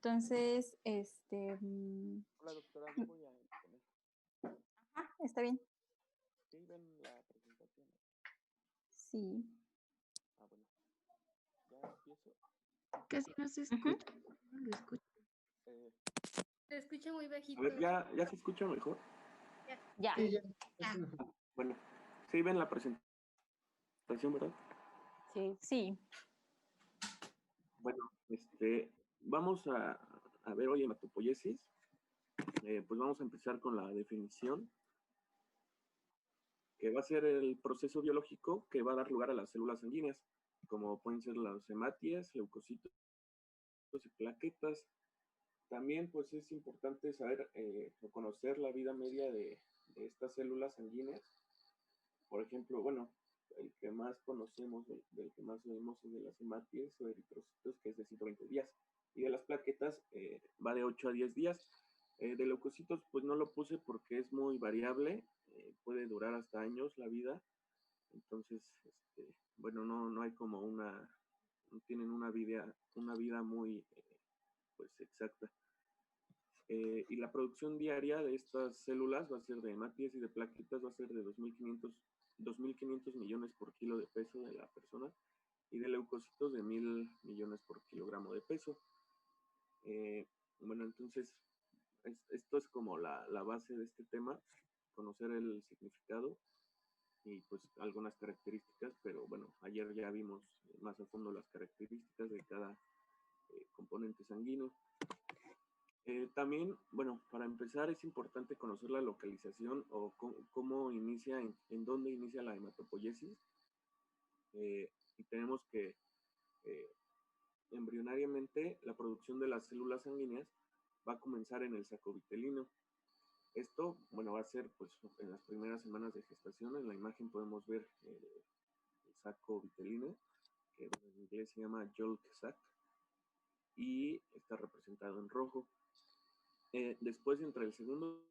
Entonces, Hola doctora, yo voy a exponer. está bien. ¿Sí ven la presentación? Sí. Bueno, ya empiezo. Casi no se escucha. No lo escucho. Se escucha muy bajito. A ver, ¿ya se escucha mejor? Ya. Sí, ya. Bueno, sí ven la presentación, ¿verdad? Sí. Sí. Bueno, vamos a ver hoy hematopoiesis. Pues vamos a empezar con la definición, que va a ser el proceso biológico que va a dar lugar a las células sanguíneas, como pueden ser las hematías, leucocitos y plaquetas. También pues es importante saber o conocer la vida media de estas células sanguíneas. Por ejemplo, bueno, el que más conocemos, del que más oímos es de las hematías o eritrocitos, que es de 120 días. Y de las plaquetas va de 8 a 10 días. De leucocitos pues no lo puse porque es muy variable, puede durar hasta años la vida. Entonces, bueno, no hay como no tienen una vida muy pues exacta. Y la producción diaria de estas células va a ser de hematías y de plaquetas, va a ser de 2.500 millones por kilo de peso de la persona, y de leucocitos de 1.000 millones por kilogramo de peso. Bueno, entonces, esto es como la base de este tema, conocer el significado y pues algunas características, pero bueno, ayer ya vimos más a fondo las características de cada componente sanguíneo. También, bueno, para empezar es importante conocer la localización o cómo inicia, en dónde inicia la hematopoiesis. Y tenemos que embrionariamente la producción de las células sanguíneas va a comenzar en el saco vitelino. Esto, bueno, va a ser pues en las primeras semanas de gestación. En la imagen podemos ver el saco vitelino, que en inglés se llama yolk sac, y está representado en rojo. Después, entre el segundo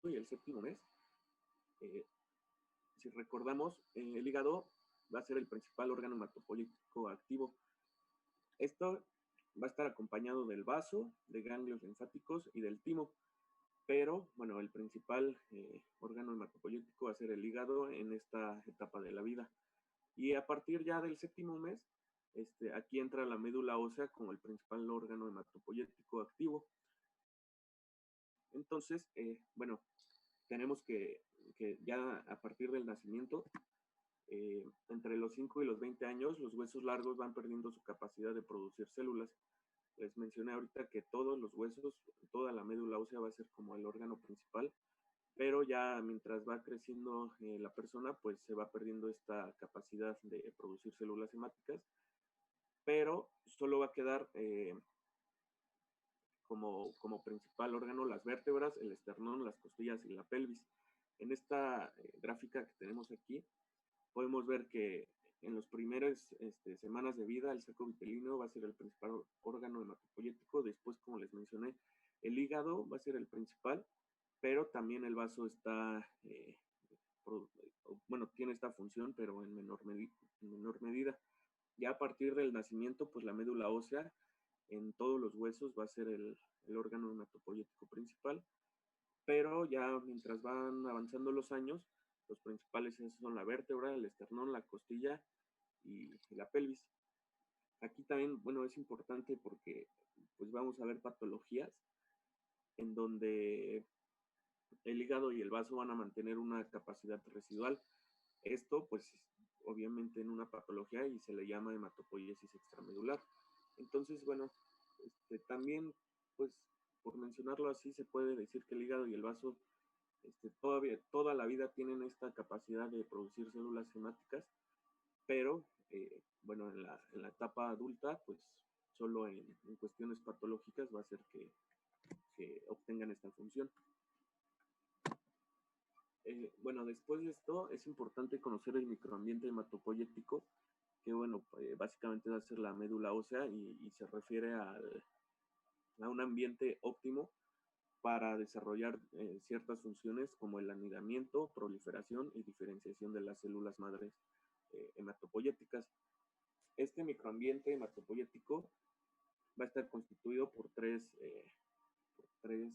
y el séptimo mes, si recordamos, el hígado va a ser el principal órgano hematopoyético activo. Esto va a estar acompañado del vaso, de ganglios linfáticos y del timo. Pero, bueno, el principal órgano hematopoyético va a ser el hígado en esta etapa de la vida. Y a partir ya del séptimo mes, aquí entra la médula ósea como el principal órgano hematopoyético activo. Entonces, bueno, tenemos que ya a partir del nacimiento, entre los 5 y los 20 años, los huesos largos van perdiendo su capacidad de producir células. Les mencioné ahorita que todos los huesos, toda la médula ósea va a ser como el órgano principal, pero ya mientras va creciendo la persona, pues se va perdiendo esta capacidad de producir células hemáticas, pero solo va a quedar como principal órgano las vértebras, el esternón, las costillas y la pelvis. En esta gráfica que tenemos aquí, podemos ver que en las primeras semanas de vida, el saco vitelino va a ser el principal órgano hematopoyético. Después, como les mencioné, el hígado va a ser el principal, pero también el vaso está, bueno, tiene esta función, pero en menor medida. Ya a partir del nacimiento, pues la médula ósea en todos los huesos va a ser el órgano hematopoyético principal, pero ya mientras van avanzando los años, los principales son la vértebra, el esternón, la costilla y la pelvis. Aquí también, bueno, es importante porque pues vamos a ver patologías en donde el hígado y el vaso van a mantener una capacidad residual. Esto, pues, obviamente en una patología y se le llama hematopoiesis extramedular. Entonces, bueno, también, pues, por mencionarlo así, se puede decir que el hígado y el vaso todavía toda la vida tienen esta capacidad de producir células hemáticas, pero bueno, en la etapa adulta, pues solo en cuestiones patológicas va a ser que obtengan esta función. Bueno, después de esto es importante conocer el microambiente hematopoyético, que bueno, básicamente va a ser la médula ósea y se refiere a un ambiente óptimo para desarrollar ciertas funciones como el anidamiento, proliferación y diferenciación de las células madres hematopoyéticas. Este microambiente hematopoyético va a estar constituido por 3 tres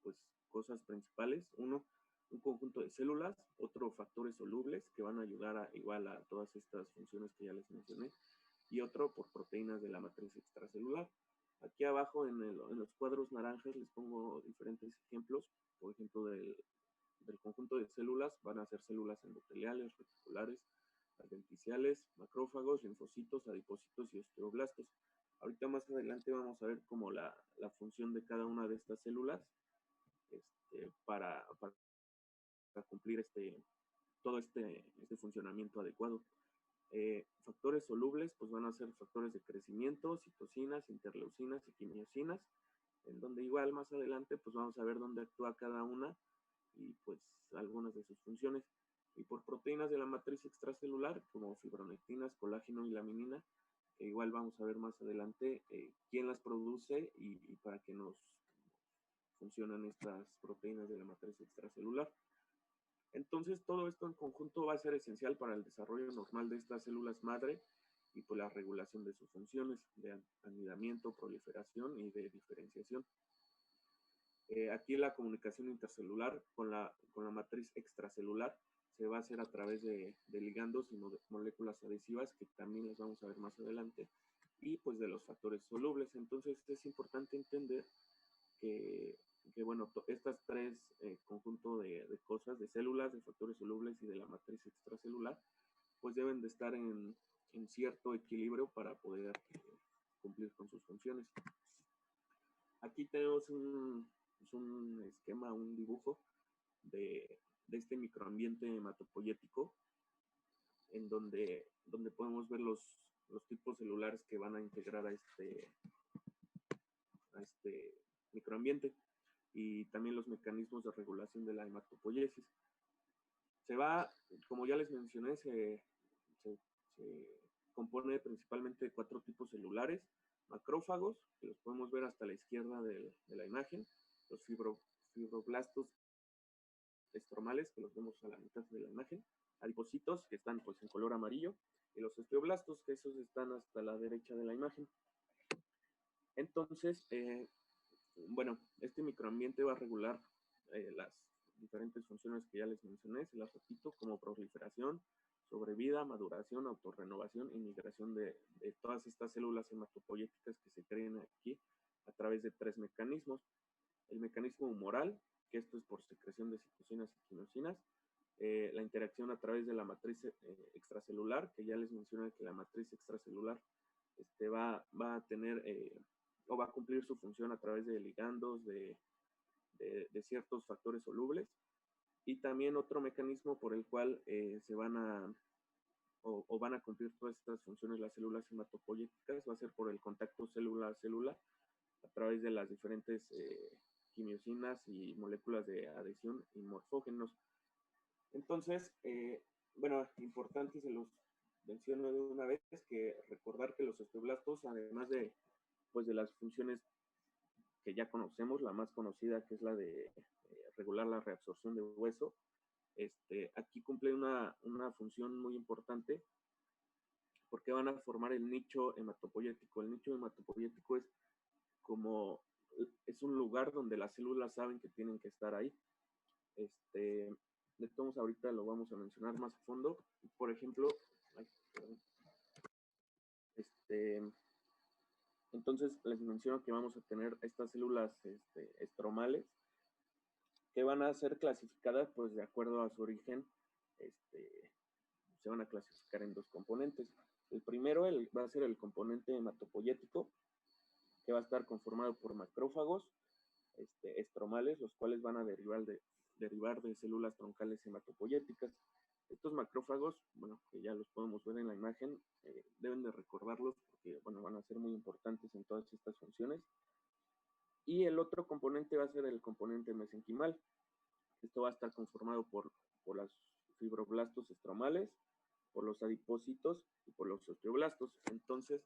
pues, cosas principales. Uno, un conjunto de células, otro factores solubles que van a ayudar igual a todas estas funciones que ya les mencioné, y otro por proteínas de la matriz extracelular. Aquí abajo en los cuadros naranjas les pongo diferentes ejemplos. Por ejemplo, del conjunto de células van a ser células endoteliales, reticulares, adventiciales, macrófagos, linfocitos, adipocitos y osteoblastos. Ahorita más adelante vamos a ver como la función de cada una de estas células para cumplir todo este funcionamiento adecuado. Factores solubles pues van a ser factores de crecimiento, citocinas, interleucinas y quimiosinas, en donde igual más adelante pues vamos a ver dónde actúa cada una y pues algunas de sus funciones. Y por proteínas de la matriz extracelular como fibronectinas, colágeno y laminina, que igual vamos a ver más adelante quién las produce y para qué nos funcionan estas proteínas de la matriz extracelular. Entonces, todo esto en conjunto va a ser esencial para el desarrollo normal de estas células madre y pues la regulación de sus funciones de anidamiento, proliferación y de diferenciación. Aquí la comunicación intercelular con la matriz extracelular se va a hacer a través de ligandos y moléculas adhesivas, que también las vamos a ver más adelante, y pues de los factores solubles. Entonces, es importante entender que bueno, estas tres conjuntos de cosas, de células, de factores solubles y de la matriz extracelular, pues deben de estar en cierto equilibrio para poder cumplir con sus funciones. Aquí tenemos un esquema, un dibujo de este microambiente hematopoyético, en donde podemos ver los tipos celulares que van a integrar a este microambiente, y también los mecanismos de regulación de la hematopoiesis. Como ya les mencioné, se compone principalmente de 4 tipos celulares: macrófagos, que los podemos ver hasta la izquierda de la imagen; los fibroblastos estromales, que los vemos a la mitad de la imagen; adipocitos, que están pues en color amarillo; y los osteoblastos, que esos están hasta la derecha de la imagen. Entonces, bueno, este microambiente va a regular las diferentes funciones que ya les mencioné, se las repito, como proliferación, sobrevida, maduración, autorrenovación y migración de todas estas células hematopoyéticas que se crean aquí a través de 3 mecanismos. El mecanismo humoral, que esto es por secreción de citocinas y quimosinas; la interacción a través de la matriz extracelular, que ya les mencioné que la matriz extracelular va a tener o va a cumplir su función a través de ligandos, de ciertos factores solubles; y también otro mecanismo por el cual se van a cumplir todas estas funciones las células hematopoyéticas va a ser por el contacto célula a célula a través de las diferentes quimiosinas y moléculas de adhesión y morfógenos. Entonces, bueno, importante, se los menciono de una vez, que recordar que los osteoblastos, además de las funciones que ya conocemos, la más conocida, que es la de regular la reabsorción de hueso, aquí cumple una función muy importante, porque van a formar el nicho hematopoyético. El nicho hematopoyético es un lugar donde las células saben que tienen que estar ahí. De todos ahorita lo vamos a mencionar más a fondo. Por ejemplo, entonces les menciono que vamos a tener estas células estromales, que van a ser clasificadas pues de acuerdo a su origen. Se van a clasificar en 2 componentes. El primero va a ser el componente hematopoyético, que va a estar conformado por macrófagos estromales, los cuales van a derivar de células troncales hematopoyéticas. Estos macrófagos, bueno, que ya los podemos ver en la imagen, deben de recordarlos porque, bueno, van a ser muy importantes en todas estas funciones. Y el otro componente va a ser el componente mesenquimal. Esto va a estar conformado por los fibroblastos estromales, por los adipocitos y por los osteoblastos. Entonces,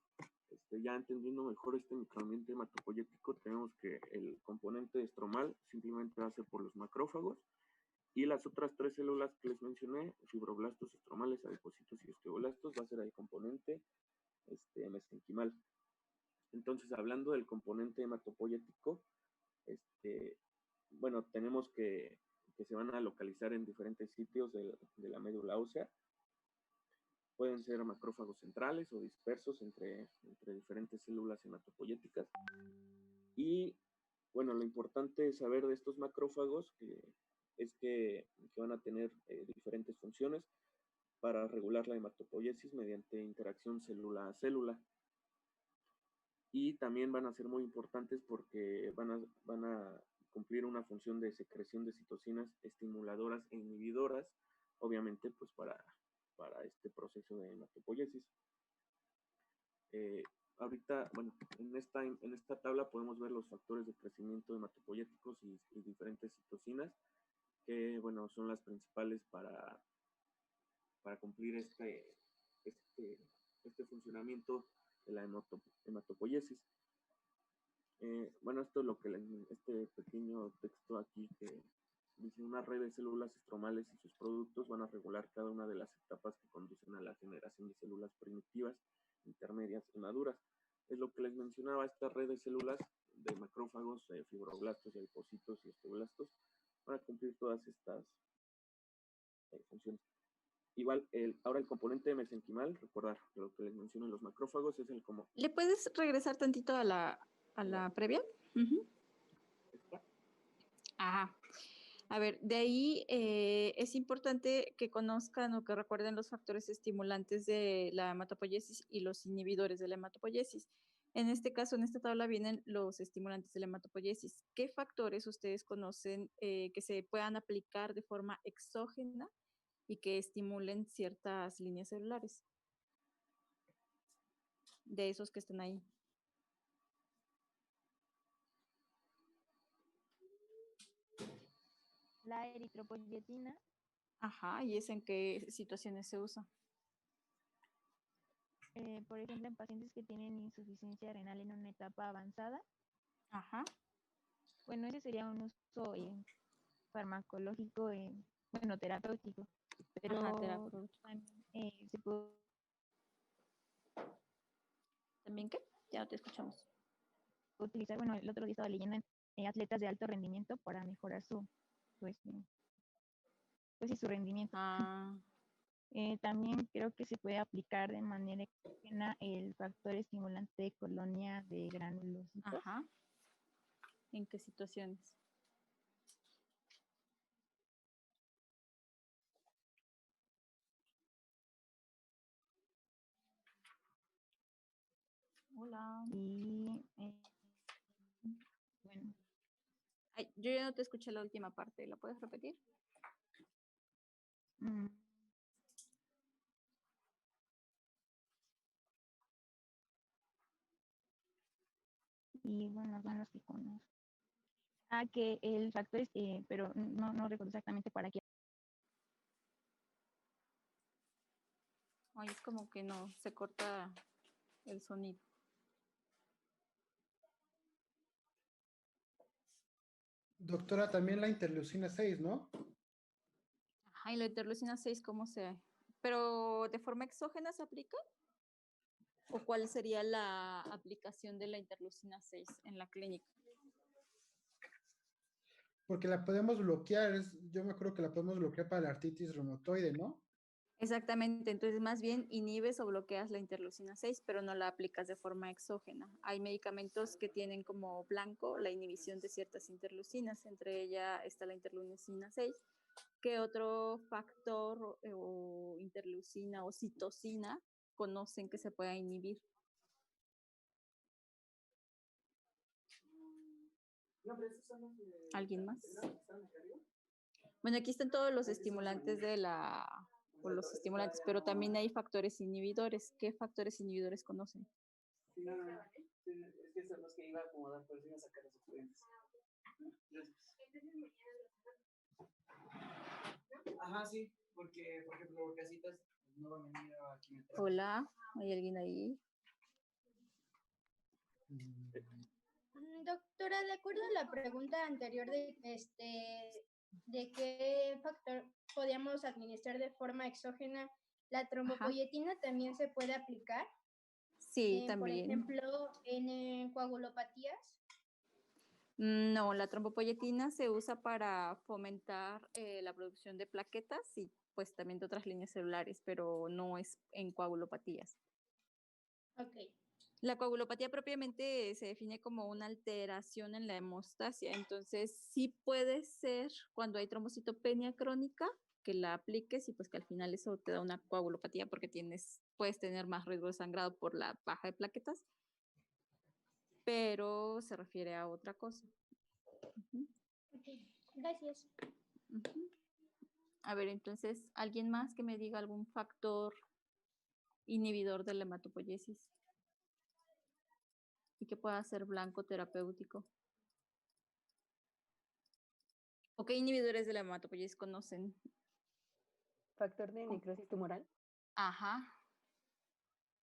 ya entendiendo mejor este microambiente hematopoyético, tenemos que el componente estromal simplemente va a ser por los macrófagos, y las otras 3 células que les mencioné, fibroblastos estromales, adipocitos y osteoblastos, va a ser el componente mesenquimal. Entonces, hablando del componente hematopoyético, bueno, tenemos que se van a localizar en diferentes sitios de la médula ósea. Pueden ser macrófagos centrales o dispersos entre diferentes células hematopoyéticas. Y bueno, lo importante es saber de estos macrófagos es que van a tener diferentes funciones para regular la hematopoiesis mediante interacción célula a célula. Y también van a ser muy importantes porque van a cumplir una función de secreción de citocinas estimuladoras e inhibidoras, obviamente pues para este proceso de hematopoiesis. Ahorita, bueno, en esta tabla podemos ver los factores de crecimiento hematopoyéticos y diferentes citocinas, que, bueno, son las principales para cumplir este funcionamiento de la hematopoiesis. Bueno, esto es lo que este pequeño texto aquí que dice: una red de células estromales y sus productos van a regular cada una de las etapas que conducen a la generación de células primitivas, intermedias y maduras. Es lo que les mencionaba, esta red de células de macrófagos, fibroblastos, adipocitos y osteoblastos van a cumplir todas estas funciones. Igual, ahora el componente mesenquimal, recordar lo que les mencioné, los macrófagos es el como... ¿Le puedes regresar tantito a la previa? Uh-huh. Ajá. A ver, de ahí es importante que conozcan o que recuerden los factores estimulantes de la hematopoiesis y los inhibidores de la hematopoiesis. En este caso, en esta tabla vienen los estimulantes de la hematopoiesis. ¿Qué factores ustedes conocen que se puedan aplicar de forma exógena y que estimulen ciertas líneas celulares? De esos que están ahí. La eritropoyetina. Ajá, ¿y es en qué situaciones se usa? Por ejemplo, en pacientes que tienen insuficiencia renal en una etapa avanzada. Ajá. Bueno, ese sería un uso farmacológico, bueno, terapéutico. Pero ajá, terapéutico. Se puede... ¿También qué? Ya no te escuchamos. Utilizar, bueno, el otro día estaba leyendo en atletas de alto rendimiento para mejorar su rendimiento. También creo que se puede aplicar de manera exógena el factor estimulante de colonia de granulocitos. Ajá. ¿En qué situaciones? Hola. Y bueno. Ay, yo ya no te escuché la última parte. ¿La puedes repetir? Y bueno, son los que conozco. Que el factor es, pero no recuerdo exactamente para qué. Ay, es como que no, se corta el sonido. Doctora, también la interleucina 6, ¿no? Ajá, y la interleucina 6, ¿cómo se...? ¿Pero de forma exógena se aplica? ¿O cuál sería la aplicación de la interleucina 6 en la clínica? Porque la podemos bloquear, yo me acuerdo que la podemos bloquear para la artritis reumatoide, ¿no? Exactamente, entonces más bien inhibes o bloqueas la interleucina 6, pero no la aplicas de forma exógena. Hay medicamentos que tienen como blanco la inhibición de ciertas interleucinas, entre ellas está la interleucina 6. ¿Qué otro factor o interleucina o citocina conocen que se pueda inhibir? ¿Alguien más? Bueno, aquí están todos los estimulantes o los estimulantes, pero también hay factores inhibidores. ¿Qué factores inhibidores conocen? Es que son los que iba a acomodar, por eso iba a sacar los expedientes. Ajá, sí, porque, por ejemplo, casitas no van a venir a quimioterapia. Hola, ¿hay alguien ahí? Doctora, de acuerdo a la pregunta anterior de qué factor podíamos administrar de forma exógena, ¿la trombopoyetina también se puede aplicar? Sí, Por también. ejemplo, en coagulopatías. No, la trombopoyetina se usa para fomentar la producción de plaquetas y pues también de otras líneas celulares, pero no es en coagulopatías. Ok. La coagulopatía propiamente se define como una alteración en la hemostasia, entonces sí puede ser cuando hay trombocitopenia crónica que la apliques y pues que al final eso te da una coagulopatía porque puedes tener más riesgo de sangrado por la baja de plaquetas, pero se refiere a otra cosa. Ujú. Ok, gracias. Ujú. A ver, entonces, ¿alguien más que me diga algún factor inhibidor de la hematopoiesis y que pueda ser blanco terapéutico? ¿O qué inhibidores de la hematopoiesis conocen? Factor de necrosis tumoral. Ajá.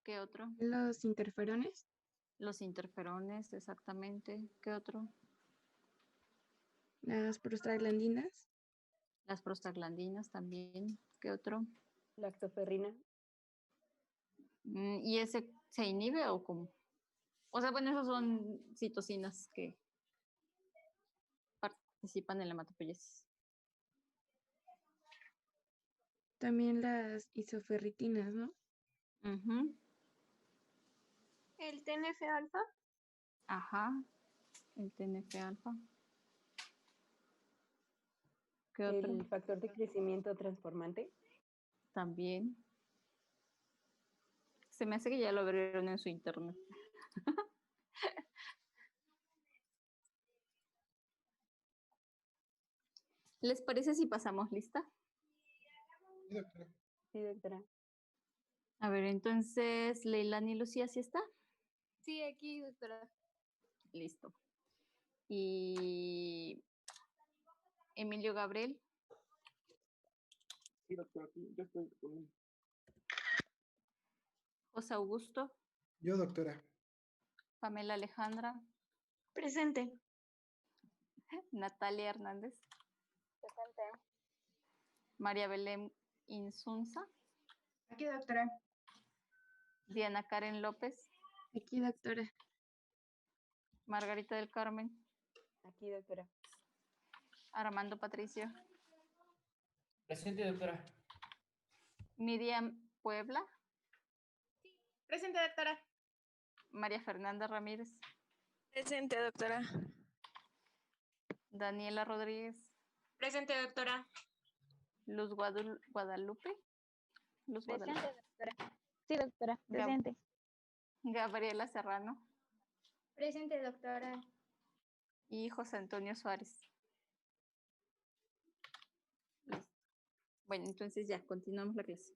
¿Qué otro? Los interferones. Los interferones, exactamente. ¿Qué otro? Las prostaglandinas. Las prostaglandinas también. ¿Qué otro? Lactoferrina. ¿Y ese se inhibe o cómo? O sea, bueno, esos son citocinas que participan en la hematopoiesis. También las isoferritinas, ¿no? Ujú. ¿El TNF-alfa? Ajá. El TNF-alfa. ¿Qué otro? El factor de crecimiento transformante. También. Se me hace que ya lo abrieron en su internet. ¿Les parece si pasamos lista? Sí, doctora. Sí, doctora. A ver, entonces, Leilani y Lucía, ¿sí está? Sí, aquí, doctora. Listo. Y Emilio Gabriel, Sí, doctor, aquí ya estoy disponible. José Augusto, Yo, doctora. Pamela Alejandra, Presente. Natalia Hernández, María Belén Insunza, Aquí, doctora. Diana Karen López, Aquí, doctora. Margarita del Carmen, Aquí, doctora. Armando Patricio, Presente, doctora. Miriam Puebla, Presente, doctora. María Fernanda Ramírez, Presente, doctora. Daniela Rodríguez, Presente, doctora. Luz Guadalupe, Luz Presente, Guadalupe, doctora. Sí, doctora, Gab- presente. Gabriela Serrano Presente, doctora. y José Antonio Suárez. Listo. Bueno, entonces ya, continuamos la clase.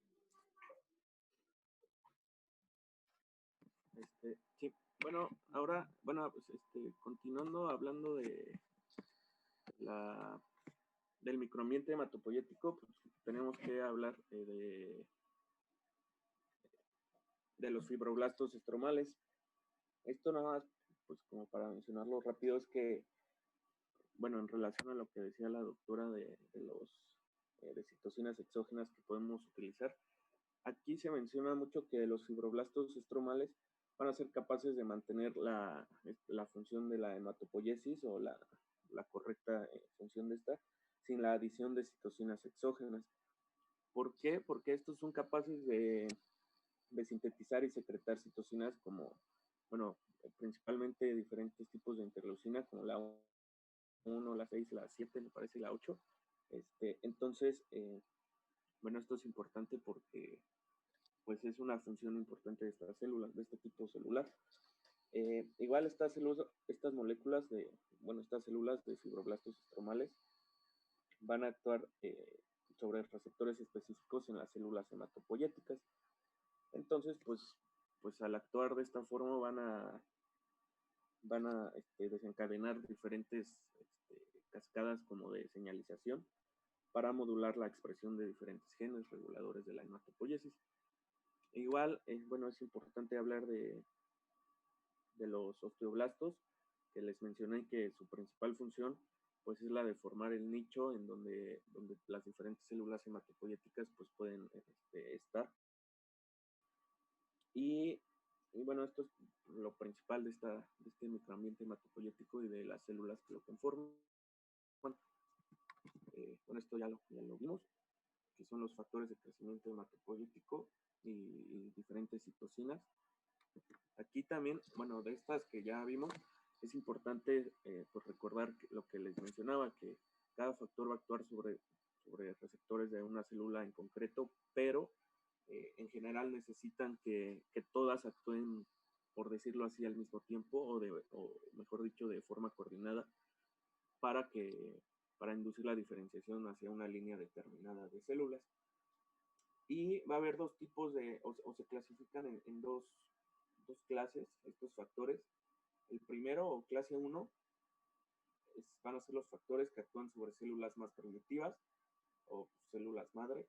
Sí, bueno, ahora, bueno, pues continuando hablando la, del microambiente hematopoyético, pues tenemos que hablar de los fibroblastos estromales. Esto nada más, pues como para mencionarlo rápido, es que, bueno, en relación a lo que decía la doctora de citocinas exógenas que podemos utilizar, aquí se menciona mucho que los fibroblastos estromales van a ser capaces de mantener la función de la hematopoiesis o la correcta función de esta sin la adición de citocinas exógenas. ¿Por qué? Porque estos son capaces de sintetizar y secretar citocinas como, bueno, principalmente diferentes tipos de interleucina, como la 1, la 6, la 7, me parece, la 8. Entonces, bueno, esto es importante porque pues es una función importante de estas células, de este tipo celular. Igual estas moléculas estas células de fibroblastos estromales van a actuar sobre receptores específicos en las células hematopoyéticas. Entonces, pues al actuar de esta forma van a desencadenar diferentes cascadas como de señalización para modular la expresión de diferentes genes reguladores de la hematopoiesis. Igual, bueno, es importante hablar de los osteoblastos, que les mencioné que su principal función pues es la de formar el nicho en donde las diferentes células hematopoyéticas pues pueden estar. Y Y bueno, esto es lo principal de este microambiente hematopoyético y de las células que lo conforman. Bueno, esto ya lo vimos, que son los factores de crecimiento hematopoyético y diferentes citocinas. Aquí también, bueno, de estas que ya vimos, es importante pues recordar lo que les mencionaba, que cada factor va a actuar sobre receptores de una célula en concreto, pero en general necesitan que todas actúen, por decirlo así, al mismo tiempo, o mejor dicho, de forma coordinada, para inducir la diferenciación hacia una línea determinada de células. Y va a haber dos tipos o se clasifican en dos clases estos factores. El primero, o clase 1, van a ser los factores que actúan sobre células más primitivas o células madre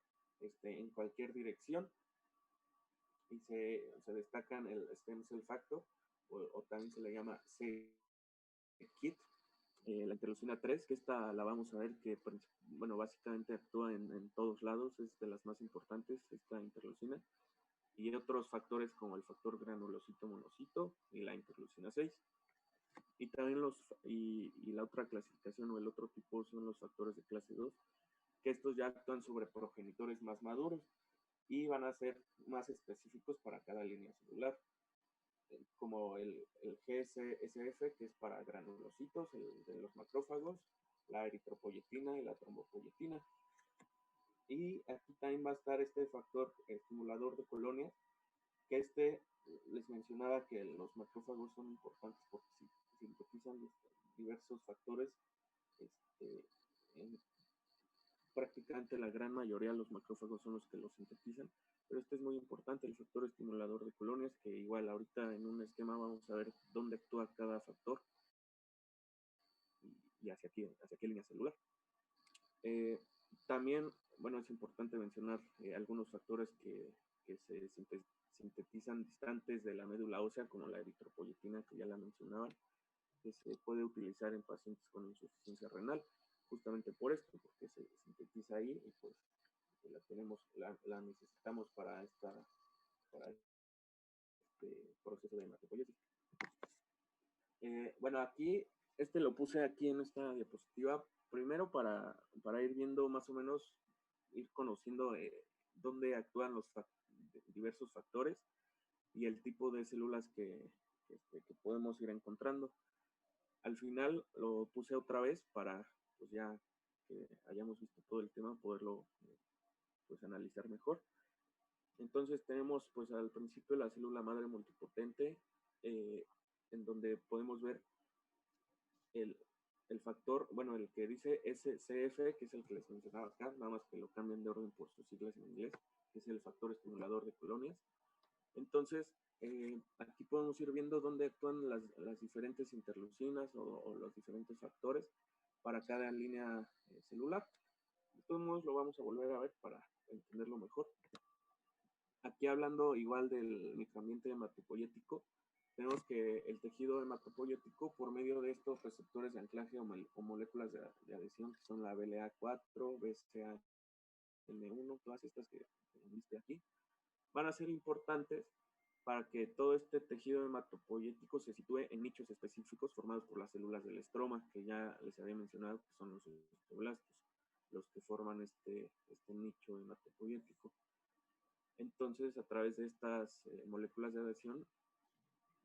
en cualquier dirección. Y se destacan el stem cell factor, o también se le llama c-KIT, la interleucina 3, que esta la vamos a ver que, bueno, básicamente actúa en todos lados, es de las más importantes, esta interleucina, y otros factores como el factor granulocito-monocito y la interleucina 6. Y también la otra clasificación o el otro tipo son los factores de clase 2, que estos ya actúan sobre progenitores más maduros y van a ser más específicos para cada línea celular, como el GSF, que es para granulocitos, el de los macrófagos, la eritropoyetina y la trombopoyetina. Y aquí también va a estar este factor estimulador de colonias, que les mencionaba que los macrófagos son importantes porque sintetizan diversos factores. Prácticamente la gran mayoría de los macrófagos son los que los sintetizan, pero este es muy importante, el factor estimulador de colonias, que igual ahorita en un esquema vamos a ver dónde actúa cada factor y hacia qué línea celular. También, bueno, es importante mencionar algunos factores que se sintetizan distantes de la médula ósea, como la eritropoyetina, que ya la mencionaban, que se puede utilizar en pacientes con insuficiencia renal, justamente por esto, porque se sintetiza ahí y pues la necesitamos para este proceso de hematopoiesis. Bueno, aquí, lo puse aquí en esta diapositiva, primero para ir viendo más o menos, ir conociendo dónde actúan los diversos factores y el tipo de células que podemos ir encontrando. Al final lo puse otra vez para, pues ya que hayamos visto todo el tema, poderlo pues analizar mejor. Entonces tenemos pues al principio la célula madre multipotente, en donde podemos ver el factor, bueno, el que dice SCF, que es el que les mencionaba acá, nada más que lo cambian de orden por sus siglas en inglés, que es el factor estimulador de colonias. Entonces, aquí podemos ir viendo dónde actúan las diferentes interleucinas o los diferentes factores para cada línea celular. De todos modos, lo vamos a volver a ver para entenderlo mejor. Aquí hablando igual del microambiente hematopoyético, tenemos que el tejido hematopoyético, por medio de estos receptores de anclaje o moléculas de adhesión, que son la BLA4, BCAM1, todas estas que viste aquí, van a ser importantes para que todo este tejido hematopoyético se sitúe en nichos específicos formados por las células del estroma, que ya les había mencionado que son los osteoblastos, los que forman este nicho hematopoyético. Entonces, a través de estas moléculas de adhesión,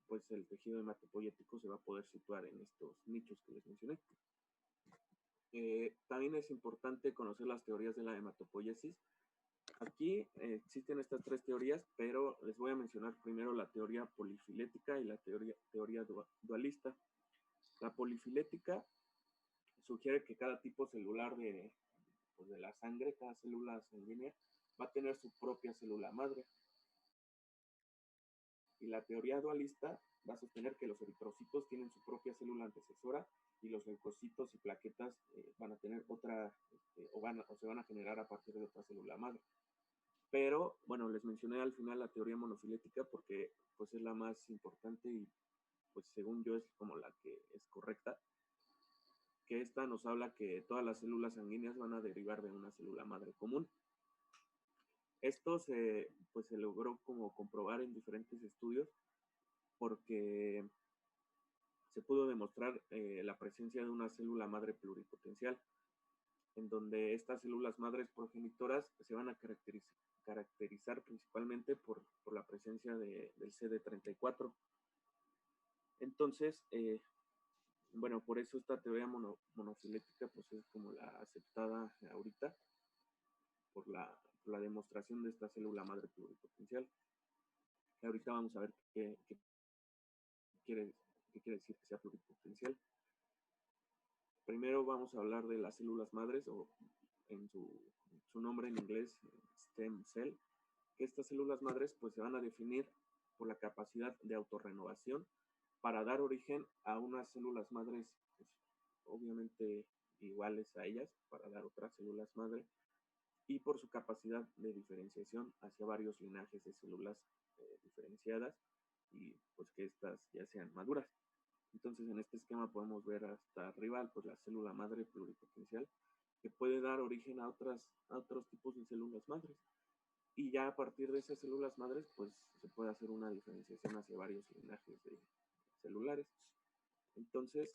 pues el tejido hematopoyético se va a poder situar en estos nichos que les mencioné. También es importante conocer las teorías de la hematopoiesis. Aquí existen estas tres teorías, pero les voy a mencionar primero la teoría polifilética y la teoría dualista. La polifilética sugiere que cada tipo celular de la sangre, cada célula sanguínea, va a tener su propia célula madre. Y la teoría dualista va a sostener que los eritrocitos tienen su propia célula antecesora y los leucocitos y plaquetas van a tener otra, o se van a generar a partir de otra célula madre. Pero, bueno, les mencioné al final la teoría monofilética porque pues es la más importante y pues según yo es como la que es correcta, que esta nos habla que todas las células sanguíneas van a derivar de una célula madre común. Esto se logró como comprobar en diferentes estudios porque se pudo demostrar la presencia de una célula madre pluripotencial, en donde estas células madres progenitoras se van a caracterizar principalmente por la presencia del CD34. Entonces, bueno, por eso esta teoría monofilética pues es como la aceptada ahorita por la demostración de esta célula madre pluripotencial. Y ahorita vamos a ver qué quiere decir que sea pluripotencial. Primero vamos a hablar de las células madres, o en su nombre en inglés, stem cell, que estas células madres pues se van a definir por la capacidad de autorrenovación para dar origen a unas células madres pues, obviamente iguales a ellas, para dar otras células madre, y por su capacidad de diferenciación hacia varios linajes de células diferenciadas, y pues que estas ya sean maduras. Entonces en este esquema podemos ver hasta arriba pues la célula madre pluripotencial, que puede dar origen a otros tipos de células madres. Y ya a partir de esas células madres, pues se puede hacer una diferenciación hacia varios linajes celulares. Entonces,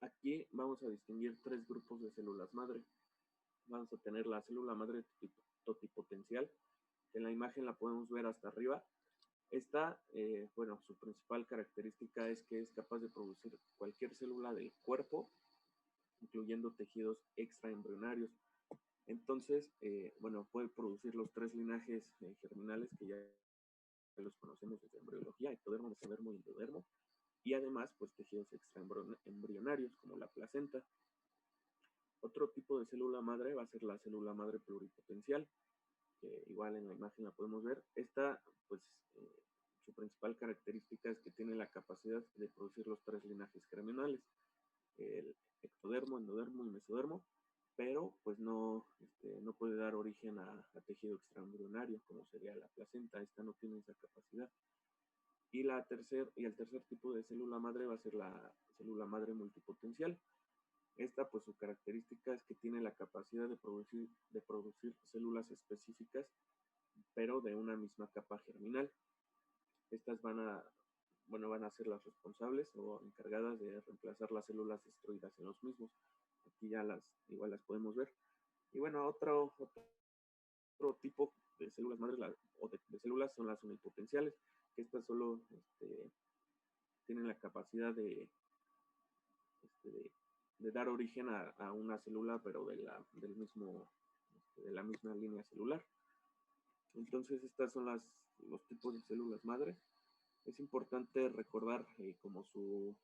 aquí vamos a distinguir 3 grupos de células madre. Vamos a tener la célula madre totipotencial, que en la imagen la podemos ver hasta arriba. Esta, bueno, su principal característica es que es capaz de producir cualquier célula del cuerpo, incluyendo tejidos extraembrionarios. Entonces, bueno, puede producir los 3 linajes germinales que ya los conocemos desde embriología: ectodermo, mesodermo y endodermo, y además, pues tejidos extraembrionarios como la placenta. Otro tipo de célula madre va a ser la célula madre pluripotencial, que igual en la imagen la podemos ver. Esta, pues, su principal característica es que tiene la capacidad de producir los 3 linajes germinales: el ectodermo, endodermo y mesodermo, pero pues no puede dar origen a tejido extraembrionario, como sería la placenta. Esta no tiene esa capacidad. Y el tercer tipo de célula madre va a ser la célula madre multipotencial. Esta, pues su característica es que tiene la capacidad de producir células específicas, pero de una misma capa germinal. Estas van a ser las responsables o encargadas de reemplazar las células destruidas en los mismos. Aquí ya igual las podemos ver. Y bueno, otro tipo de células madres o de células son las unipotenciales, que estas solo tienen la capacidad de dar origen a una célula, pero de la misma línea celular. Entonces, estas son los tipos de células madre. Es importante recordar como sus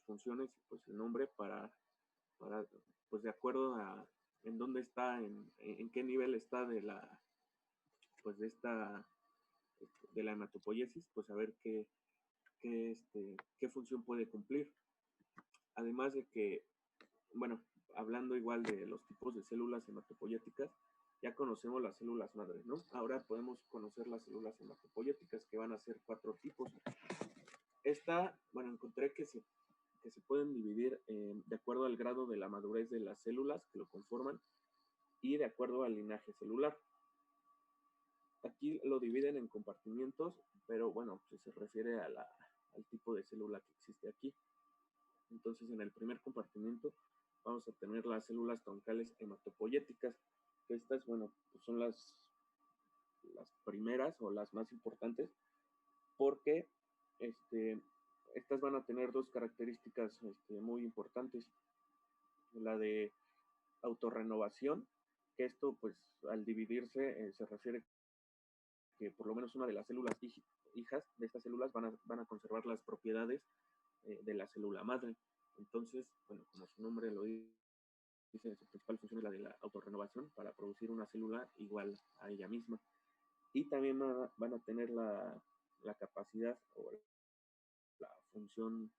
funciones, pues el nombre, para pues de acuerdo a en dónde está, en qué nivel está de la hematopoiesis, pues saber qué función puede cumplir. Además de que, bueno, hablando igual de los tipos de células hematopoyéticas, ya conocemos las células madres, ¿no? Ahora podemos conocer las células hematopoyéticas, que van a ser 4 tipos. Bueno, encontré que se pueden dividir de acuerdo al grado de la madurez de las células que lo conforman y de acuerdo al linaje celular. Aquí lo dividen en compartimientos, pero bueno, pues se refiere al tipo de célula que existe aquí. Entonces, en el primer compartimiento vamos a tener las células troncales hematopoyéticas. Estas, bueno, pues son las primeras o las más importantes, porque estas van a tener 2 características muy importantes. La de autorrenovación, que esto, pues, al dividirse, se refiere que por lo menos una de las células hijas de estas células van a conservar las propiedades de la célula madre. Entonces, bueno, como su nombre lo dice, su principal función es la de la autorrenovación, para producir una célula igual a ella misma. Y también van a tener la capacidad o la función,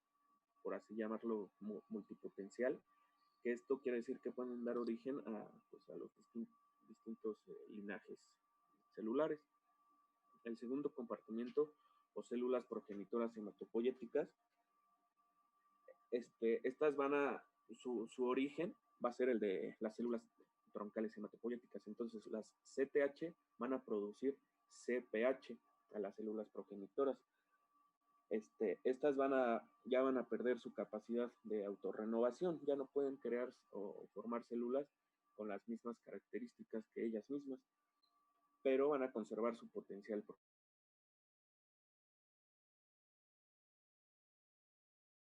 por así llamarlo, multipotencial, que esto quiere decir que pueden dar origen a los distintos linajes celulares. El segundo compartimiento, o células progenitoras hematopoyéticas, estas su origen va a ser el de las células troncales hematopoyéticas. Entonces, las CTH van a producir CPH a las células progenitoras. Estas ya van a perder su capacidad de autorrenovación, ya no pueden crear o formar células con las mismas características que ellas mismas, pero van a conservar su potencial